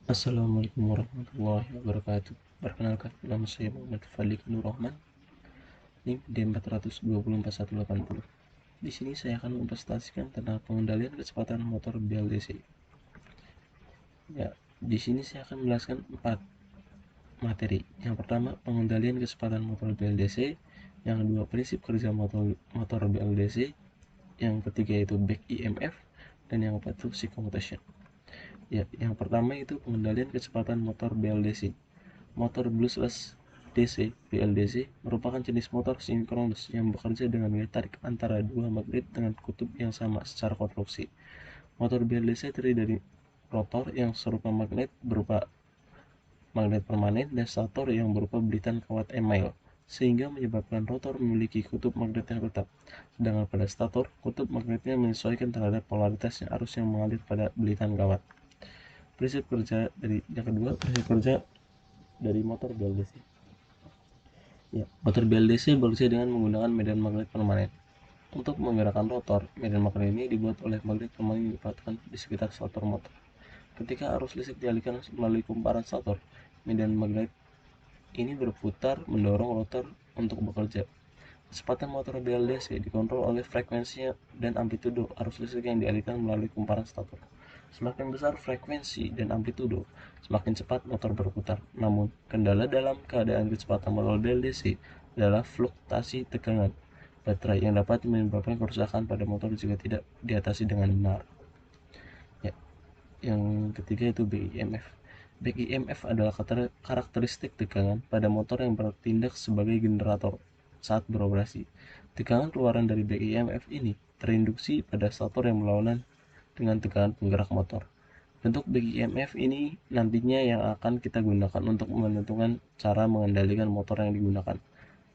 Assalamualaikum warahmatullahi wabarakatuh. Perkenalkan, nama saya Muhammad Falik Nur Rahman, NIM D4241180. Di sini saya akan mempresentasikan tentang pengendalian kecepatan motor BLDC. Ya, di sini saya akan menjelaskan 4 materi. Yang pertama, pengendalian kecepatan motor BLDC. Yang kedua, prinsip kerja motor BLDC. Yang ketiga itu back EMF, dan yang keempat itu psychomotion. Ya, yang pertama itu pengendalian kecepatan motor BLDC. Motor brushless DC (BLDC) merupakan jenis motor sinkronus yang bekerja dengan gaya tarik antara dua magnet dengan kutub yang sama secara konstruksi. Motor BLDC terdiri dari rotor yang serupa magnet berupa magnet permanen dan stator yang berupa belitan kawat email, sehingga menyebabkan rotor memiliki kutub magnet yang tetap. Sedangkan pada stator, kutub magnetnya menyesuaikan terhadap polaritasnya arus yang mengalir pada belitan kawat. Prinsip kerja dari motor BLDC. Ya, motor BLDC bekerja dengan menggunakan medan magnet permanen. Untuk menggerakkan rotor, medan magnet ini dibuat oleh magnet permanen yang dipatahkan di sekitar stator motor. Ketika arus listrik dialihkan melalui kumparan stator, medan magnet ini berputar mendorong rotor untuk bekerja. Kecepatan motor BLDC dikontrol oleh frekuensinya dan amplitudo arus listrik yang dialihkan melalui kumparan stator. Semakin besar frekuensi dan amplitudo, semakin cepat motor berputar. Namun, kendala dalam keadaan kecepatan motor BLDC adalah fluktuasi tegangan baterai yang dapat menyebabkan kerusakan pada motor jika tidak diatasi dengan benar. Ya, yang ketiga itu BEMF. BEMF adalah karakteristik tegangan pada motor yang bertindak sebagai generator saat beroperasi. Tegangan keluaran dari BEMF ini terinduksi pada stator yang berlawanan dengan tegangan penggerak motor. Bentuk BEMF ini nantinya yang akan kita gunakan untuk menentukan cara mengendalikan motor yang digunakan.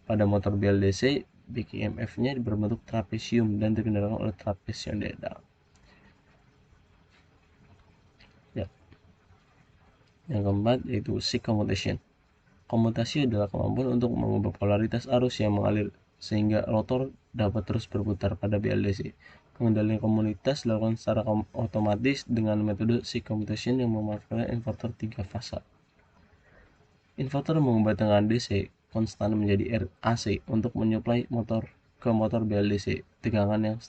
Pada motor BLDC, BEMF-nya berbentuk trapesium dan dikendalikan oleh trapesioidal. Ya. Yang keempat yaitu psychomotion. Komutasi adalah kemampuan untuk mengubah polaritas arus yang mengalir sehingga rotor dapat terus berputar pada BLDC. Pengendalian komunitas dilakukan secara otomatis dengan metode psychomotion yang memanfaatkan inverter 3 fasa. Inverter mengubah tegangan DC konstan menjadi AC untuk menyuplai motor ke motor BLDC tegangan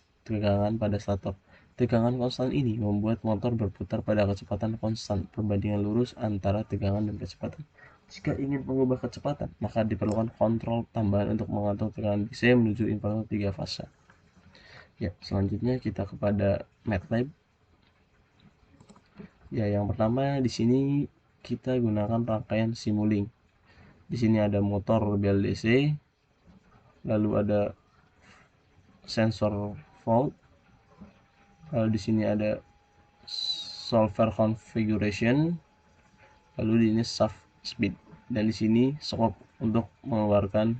pada stator. Tegangan konstan ini membuat motor berputar pada kecepatan konstan perbandingan lurus antara tegangan dan kecepatan. Jika ingin mengubah kecepatan, maka diperlukan kontrol tambahan untuk mengatur tegangan DC menuju inverter 3 fasa. Ya, selanjutnya kita kepada MATLAB. Ya, yang pertama di sini kita gunakan rangkaian Simulink. Di sini ada motor BLDC, lalu ada sensor fault, lalu di sini ada solver configuration, lalu di sini shaft speed, dan di sini scope untuk mengeluarkan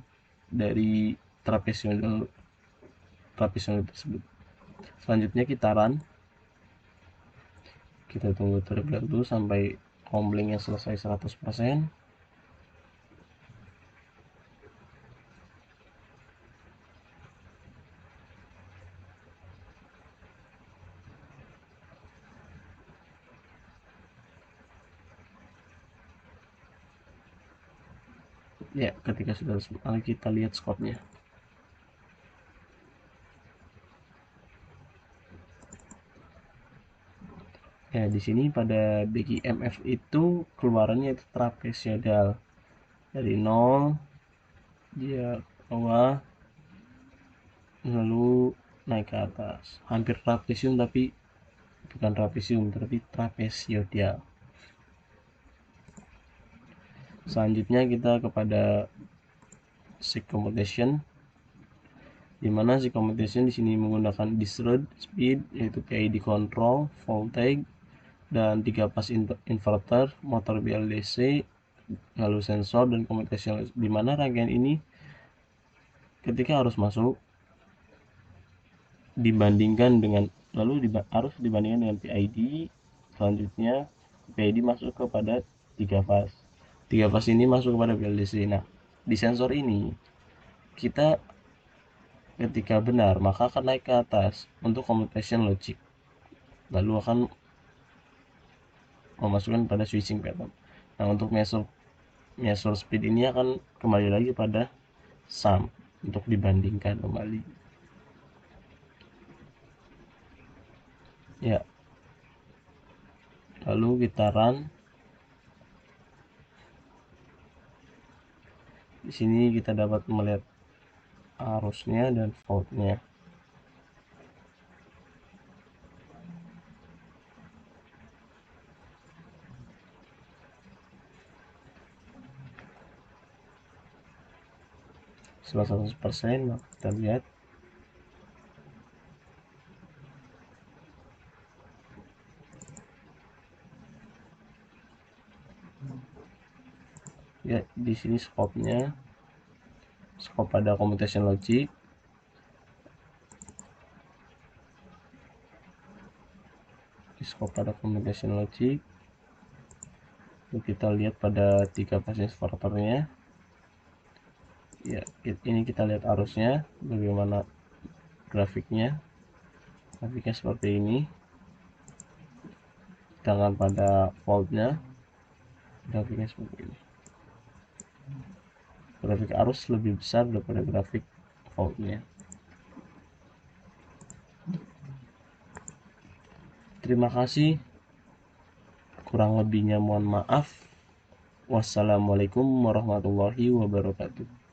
dari trapezoidal tersebut. Selanjutnya kita run, kita tunggu terlebih dahulu sampai komplingnya selesai 100%. Ya, ketika sudah selesai kita lihat scope-nya. Ya, di sini pada BGMF itu keluarannya itu trapezoidal. Dari 0 dia bawah lalu naik ke atas. Hampir trapesium tapi bukan trapesium tapi trapezoidal. Selanjutnya kita kepada psychomotion, di mana psychomotion di sini menggunakan distilled speed yaitu PID control, voltage, dan 3 pas inverter, motor BLDC, lalu sensor dan communication. Di mana rangkaian ini ketika harus masuk dibandingkan dengan harus dibandingkan dengan PID. Selanjutnya PID masuk kepada 3 fas. 3 fas ini masuk kepada BLDC. Nah, di sensor ini kita ketika benar maka akan naik ke atas untuk computation logic, lalu akan memasukkan pada switching pattern. Nah, untuk measure speed ini akan kembali lagi pada sum untuk dibandingkan kembali. Ya, lalu kita run. Di sini kita dapat melihat arusnya dan faultnya. Setelah 100%, maka kita lihat ya, di sini scope-nya, scope pada computation logic. Di scope pada computation logic, kita lihat pada 3 basis faktornya. Ya, ini kita lihat arusnya, bagaimana grafiknya seperti ini. Sedangkan pada faultnya, grafiknya seperti ini. Grafik arus lebih besar daripada grafik faultnya. Terima kasih, kurang lebihnya mohon maaf. Wassalamualaikum warahmatullahi wabarakatuh.